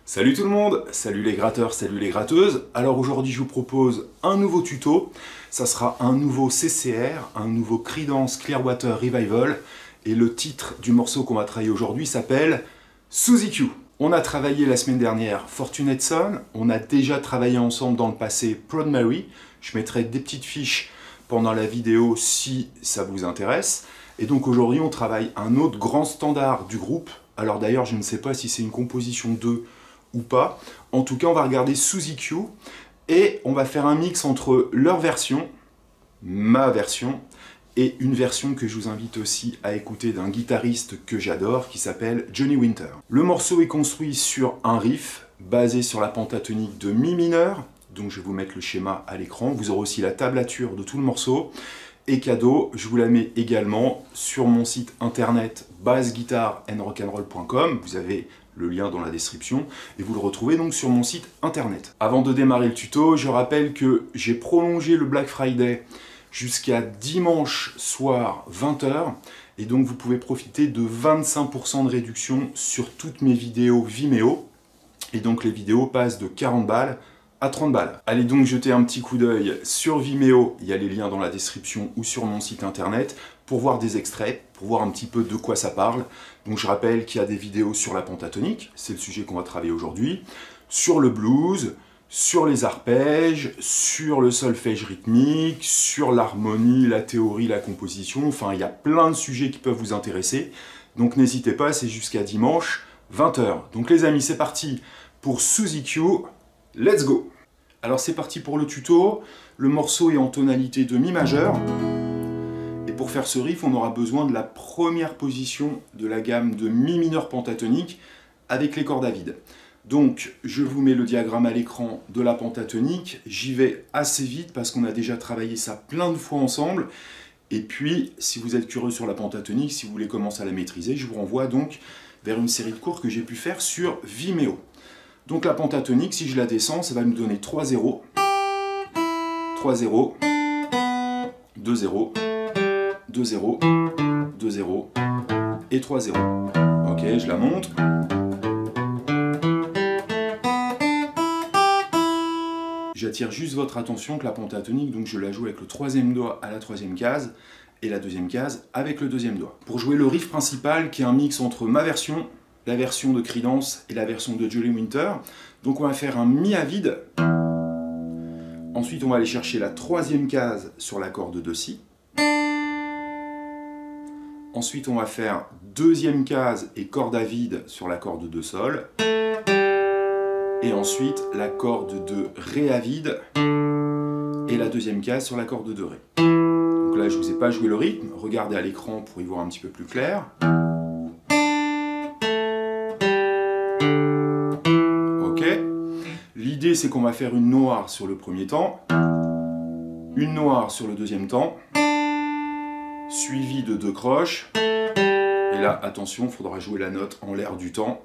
Salut tout le monde, salut les gratteurs, salut les gratteuses. Alors aujourd'hui je vous propose un nouveau tuto, ça sera un nouveau CCR, un nouveau Creedence Clearwater Revival, et le titre du morceau qu'on va travailler aujourd'hui s'appelle Suzy Q. On a travaillé la semaine dernière Fortunate Son, on a déjà travaillé ensemble dans le passé Proud Mary, je mettrai des petites fiches pendant la vidéo si ça vous intéresse, et donc aujourd'hui on travaille un autre grand standard du groupe. Alors d'ailleurs je ne sais pas si c'est une composition 2 ou pas. En tout cas, on va regarder Suzy Q et on va faire un mix entre leur version, ma version, et une version que je vous invite aussi à écouter d'un guitariste que j'adore qui s'appelle Johnny Winter. Le morceau est construit sur un riff basé sur la pentatonique de Mi mineur, donc je vais vous mettre le schéma à l'écran. Vous aurez aussi la tablature de tout le morceau. Et cadeau, je vous la mets également sur mon site internet bassguitarandrockandroll.com. Vous avez le lien dans la description, et vous le retrouvez donc sur mon site internet. Avant de démarrer le tuto, je rappelle que j'ai prolongé le Black Friday jusqu'à dimanche soir 20 h, et donc vous pouvez profiter de 25% de réduction sur toutes mes vidéos Vimeo, et donc les vidéos passent de 40 balles à 30 balles. Allez donc jeter un petit coup d'œil sur Vimeo, il y a les liens dans la description, ou sur mon site internet, pour voir des extraits, pour voir un petit peu de quoi ça parle. Donc je rappelle qu'il y a des vidéos sur la pentatonique, c'est le sujet qu'on va travailler aujourd'hui, sur le blues, sur les arpèges, sur le solfège rythmique, sur l'harmonie, la théorie, la composition, enfin il y a plein de sujets qui peuvent vous intéresser. Donc n'hésitez pas, c'est jusqu'à dimanche 20 h. Donc les amis, c'est parti pour Suzy Q, let's go! Alors c'est parti pour le tuto, le morceau est en tonalité de Mi majeur. Et pour faire ce riff, on aura besoin de la première position de la gamme de Mi mineur pentatonique avec les cordes à vide. Donc, je vous mets le diagramme à l'écran de la pentatonique. J'y vais assez vite parce qu'on a déjà travaillé ça plein de fois ensemble. Et puis, si vous êtes curieux sur la pentatonique, si vous voulez commencer à la maîtriser, je vous renvoie donc vers une série de cours que j'ai pu faire sur Vimeo. Donc la pentatonique, si je la descends, ça va nous donner 3 0, 3 0, 2 0, 2 0, 2 0 et 3 0. Ok, je la monte. J'attire juste votre attention que la pentatonique, donc je la joue avec le troisième doigt à la troisième case et la deuxième case avec le deuxième doigt. Pour jouer le riff principal, qui est un mix entre ma version, la version de Creedence et la version de Johnny Winter, donc on va faire un Mi à vide. Ensuite, on va aller chercher la troisième case sur la corde de Si. Ensuite, on va faire deuxième case et corde à vide sur la corde de Sol. Et ensuite, la corde de Ré à vide et la deuxième case sur la corde de Ré. Donc là, je ne vous ai pas joué le rythme. Regardez à l'écran pour y voir un petit peu plus clair. Ok. L'idée, c'est qu'on va faire une noire sur le premier temps, une noire sur le deuxième temps, suivi de 2 croches, et là, attention, il faudra jouer la note en l'air du temps.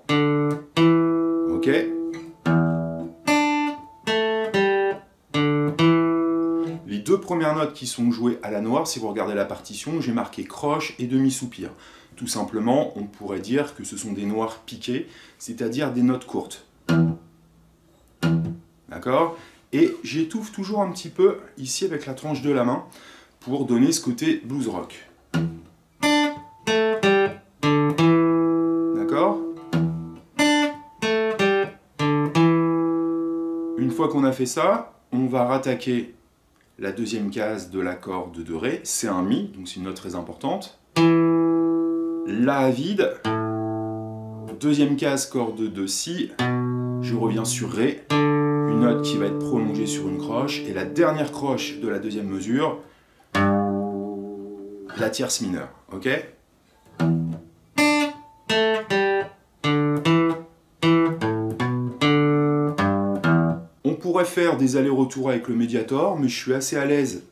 Ok. Les 2 premières notes qui sont jouées à la noire, si vous regardez la partition, j'ai marqué croche et demi-soupir. Tout simplement, on pourrait dire que ce sont des noirs piqués, c'est-à-dire des notes courtes. D'accord? Et j'étouffe toujours un petit peu ici avec la tranche de la main, pour donner ce côté blues rock. D'accord? Une fois qu'on a fait ça, on va rattaquer la deuxième case de la corde de Ré, c'est un Mi, donc c'est une note très importante. La à vide, deuxième case corde de Si, je reviens sur Ré, une note qui va être prolongée sur une croche, et la dernière croche de la deuxième mesure, la tierce mineure, ok? pourrais faire des allers-retours avec le Mediator, mais je suis assez à l'aise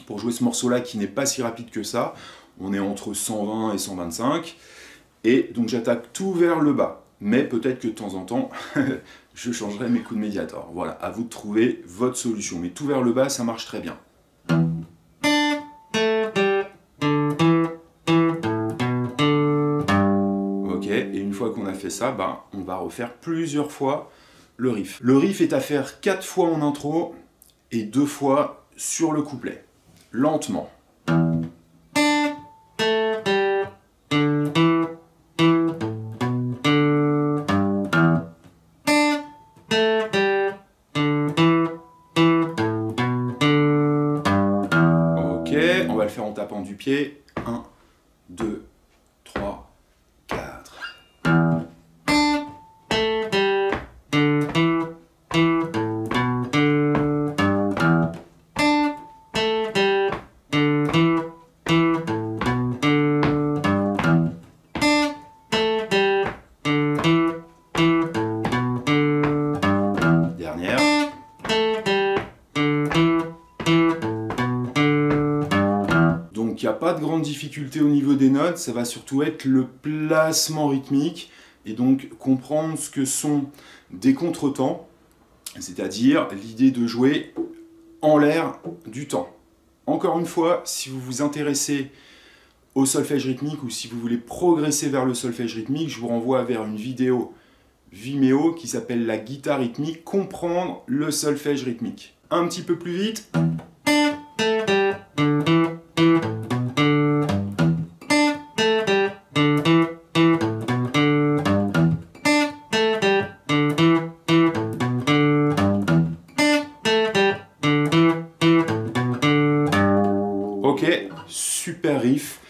pour jouer ce morceau-là qui n'est pas si rapide que ça. On est entre 120 et 125. Et donc j'attaque tout vers le bas. Mais peut-être que de temps en temps, je changerai mes coups de Mediator. Voilà, à vous de trouver votre solution. Mais tout vers le bas, ça marche très bien. Ok, et une fois qu'on a fait ça, on va refaire plusieurs fois le riff. Le riff est à faire 4 fois en intro et 2 fois sur le couplet. Lentement. Ok, on va le faire en tapant du pied. 1, 2, 3, 4. Dernière. Donc il n'y a pas de grande difficulté au niveau des notes, ça va surtout être le placement rythmique et donc comprendre ce que sont des contretemps, c'est-à-dire l'idée de jouer en l'air du temps. Encore une fois, si vous vous intéressez au solfège rythmique ou si vous voulez progresser vers le solfège rythmique, je vous renvoie vers une vidéo Vimeo qui s'appelle la guitare rythmique, comprendre le solfège rythmique. Un petit peu plus vite. Ok, super riff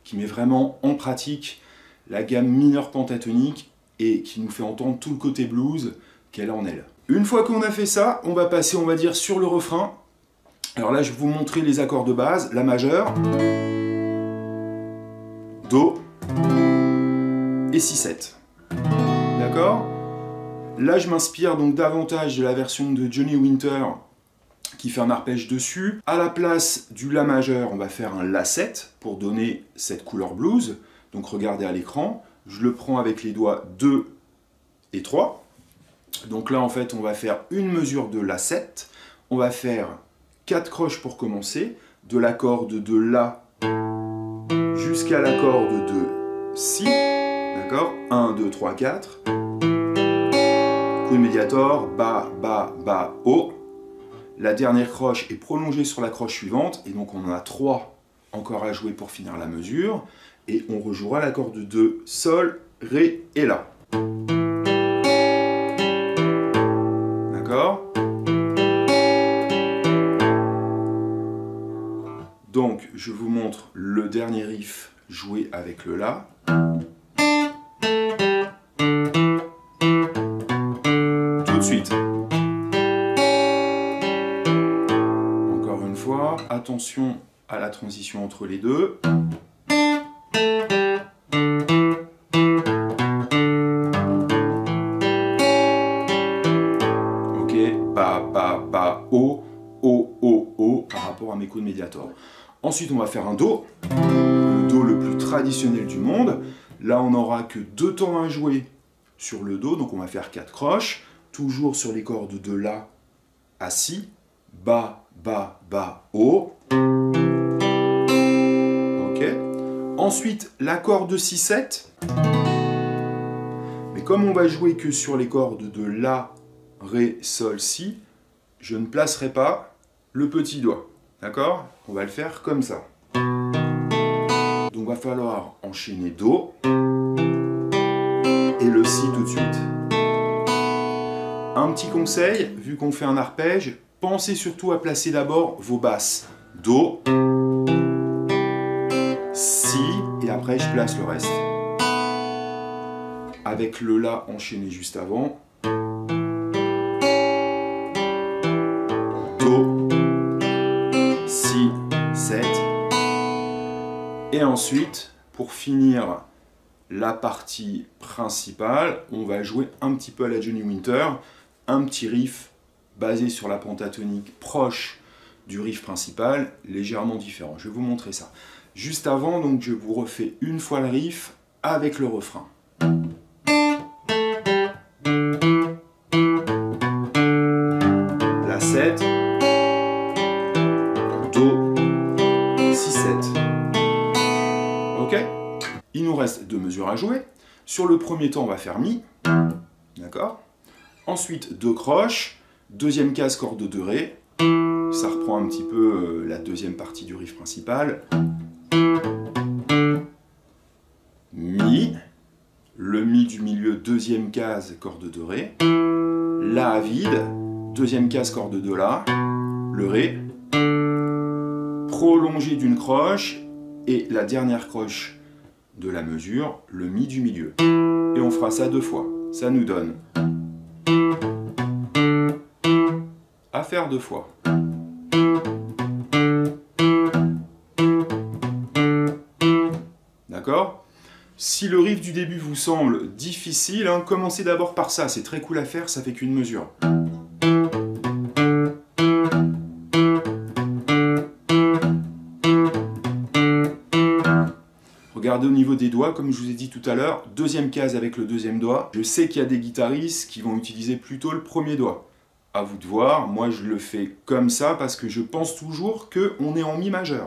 qui met vraiment en pratique la gamme mineure pentatonique et qui nous fait entendre tout le côté blues qu'elle a en elle. Une fois qu'on a fait ça, on va passer, on va dire, sur le refrain. Alors là, je vais vous montrer les accords de base. La majeure, Do et Si7. D'accord? Là, je m'inspire donc davantage de la version de Johnny Winter qui fait un arpège dessus. À la place du La majeur, on va faire un La7 pour donner cette couleur blues. Donc regardez à l'écran, je le prends avec les doigts 2 et 3. Donc là, en fait, on va faire une mesure de La7. On va faire 4 croches pour commencer, de la corde de La jusqu'à la corde de Si. D'accord? 1, 2, 3, 4. Coup de Mediator, Ba, Ba, Ba, O. La dernière croche est prolongée sur la croche suivante, et donc on en a 3 encore à jouer pour finir la mesure, et on rejouera la corde de Sol, Ré et La. D'accord? Donc je vous montre le dernier riff joué avec le La. Tout de suite. Attention à la transition entre les deux. Ok, Ba, Ba, Ba, O, O, O, O, par rapport à mes coups de Mediator. Ensuite, on va faire un Do, le Do le plus traditionnel du monde. Là, on n'aura que 2 temps à jouer sur le Do, donc on va faire 4 croches, toujours sur les cordes de La à Si, Ba, Ba, Ba, O. Ok. Ensuite, l'accord de Si7. Mais comme on va jouer que sur les cordes de La, Ré, Sol, Si, je ne placerai pas le petit doigt. D'accord? On va le faire comme ça. Donc, va falloir enchaîner Do et le Si tout de suite. Un petit conseil, vu qu'on fait un arpège, pensez surtout à placer d'abord vos basses. Do, Si, et après je place le reste. Avec le La enchaîné juste avant. Do, Si, 7. Et ensuite, pour finir la partie principale, on va jouer un petit peu à la Johnny Winter, un petit riff basé sur la pentatonique proche du riff principal, légèrement différent. Je vais vous montrer ça. Juste avant, donc, je vous refais une fois le riff avec le refrain. La 7, Do, Si, 7. Ok? Il nous reste 2 mesures à jouer. Sur le premier temps, on va faire Mi. D'accord? Ensuite, 2 croches, deuxième case corde de Ré. Ça reprend un petit peu la deuxième partie du riff principal. Mi, le Mi du milieu, deuxième case, corde de Ré. La vide, deuxième case, corde de La. Le Ré. Prolongé d'une croche. Et la dernière croche de la mesure, le Mi du milieu. Et on fera ça 2 fois. Ça nous donne... à faire 2 fois. D'accord? Si le riff du début vous semble difficile, hein, commencez d'abord par ça, c'est très cool à faire, ça fait qu'une mesure. Regardez au niveau des doigts, comme je vous ai dit tout à l'heure, deuxième case avec le deuxième doigt. Je sais qu'il y a des guitaristes qui vont utiliser plutôt le premier doigt. À vous de voir, moi je le fais comme ça parce que je pense toujours qu'on est en Mi majeur.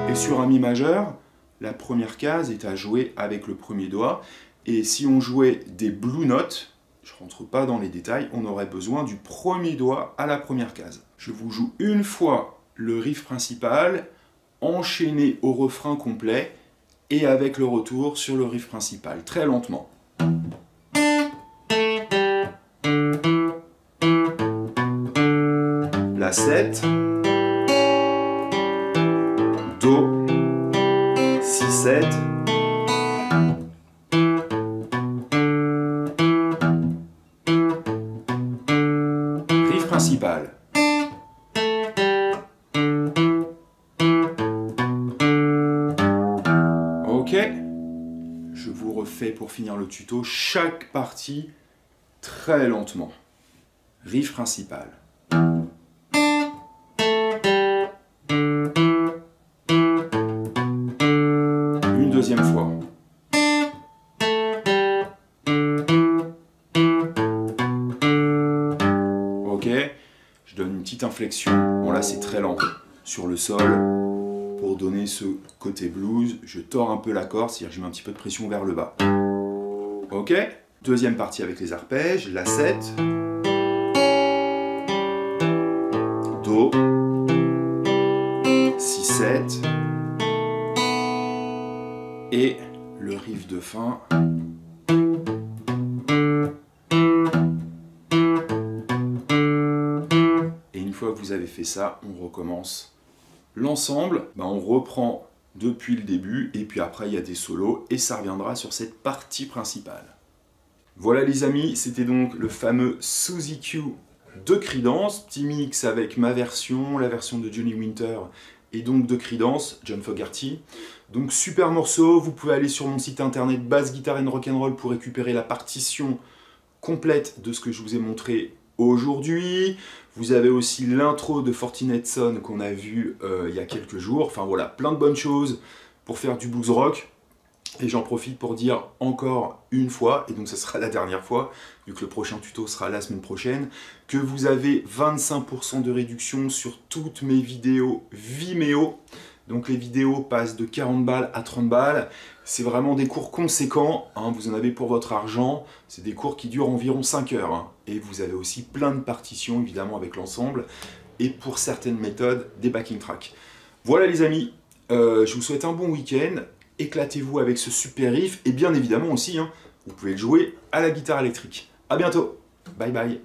Et sur un Mi majeur, la première case est à jouer avec le premier doigt. Et si on jouait des blue notes, je ne rentre pas dans les détails, on aurait besoin du premier doigt à la première case. Je vous joue une fois le riff principal, enchaîné au refrain complet, et avec le retour sur le riff principal, très lentement. La 7, Do, Si, 7, riff principal. Ok, je vous refais pour finir le tuto chaque partie très lentement. Riff principal. Deuxième fois. Ok, je donne une petite inflexion. Bon là c'est très lent. Sur le sol, pour donner ce côté blues, je tords un peu la corde, c'est-à-dire que je mets un petit peu de pression vers le bas. Ok, deuxième partie avec les arpèges, la 7, Do, Si, 7, et le riff de fin. Et une fois que vous avez fait ça, on recommence l'ensemble. On reprend depuis le début, et puis après il y a des solos, et ça reviendra sur cette partie principale. Voilà les amis, c'était donc le fameux Suzy Q de Creedence, petit mix avec ma version, la version de Johnny Winter, et donc de Creedence, John Fogerty. Donc super morceau, vous pouvez aller sur mon site internet Bass Guitar and Rock'n'Roll pour récupérer la partition complète de ce que je vous ai montré aujourd'hui. Vous avez aussi l'intro de Fortinet Son qu'on a vu il y a quelques jours. Enfin voilà, plein de bonnes choses pour faire du blues rock. Et j'en profite pour dire encore une fois, et donc ça sera la dernière fois, vu que le prochain tuto sera la semaine prochaine, que vous avez 25% de réduction sur toutes mes vidéos Vimeo. Donc les vidéos passent de 40 balles à 30 balles. C'est vraiment des cours conséquents, hein, vous en avez pour votre argent. C'est des cours qui durent environ 5 heures. Hein. Et vous avez aussi plein de partitions, évidemment, avec l'ensemble. Et pour certaines méthodes, des backing tracks. Voilà les amis, je vous souhaite un bon week-end. Éclatez-vous avec ce super riff. Et bien évidemment aussi, hein, vous pouvez le jouer à la guitare électrique. A bientôt, bye bye.